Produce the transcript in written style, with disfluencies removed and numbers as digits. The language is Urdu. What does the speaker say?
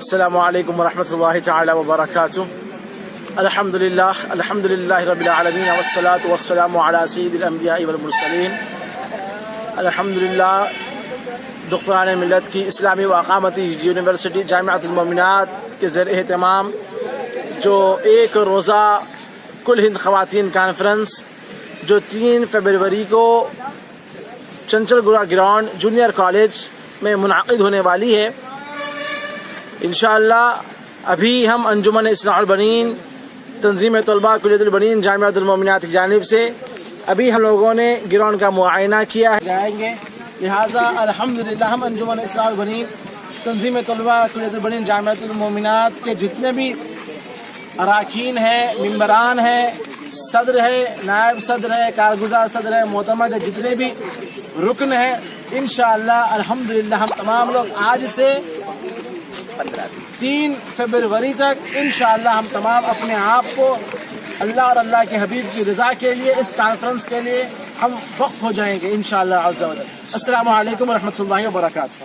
السلام علیکم ورحمۃ اللہ تعالی وبرکاتہ. الحمد للہ رب العالمین والصلاة والسلام علی سید الانبیاء والمرسلین. الحمد للہ دختران ملت کی اسلامی و اقامتی یونیورسٹی جامعۃ المومنات کے زیر اہتمام جو ایک روزہ کل ہند خواتین کانفرنس جو 3 فروری کو چنچل گڑا گراؤنڈ جونیئر کالج میں منعقد ہونے والی ہے. انشاءاللہ ابھی ہم انجمن اصلاح البنین تنظیم طلباء کلیت البنین جامعۃ المومنات کی جانب سے ابھی ہم لوگوں نے گراؤنڈ کا معائنہ کیا ہے جائیں گے. لہٰذا الحمدللہ ہم انجمن اصلاح البنین تنظیم طلباء کلیت البنین جامعۃ المومنات کے جتنے بھی اراکین ہیں، ممبران ہیں، صدر ہے، نائب صدر ہے، کارگزار صدر ہے، معتمد ہے، جتنے بھی رکن ہیں، انشاءاللہ الحمدللہ ہم تمام لوگ آج سے 3 فروری تک انشاءاللہ ہم تمام اپنے آپ کو اللہ اور اللہ کے حبیب کی رضا کے لیے اس کانفرنس کے لیے ہم وقف ہو جائیں گے انشاءاللہ عز و جل. السلام علیکم ورحمۃ اللہ وبرکاتہ.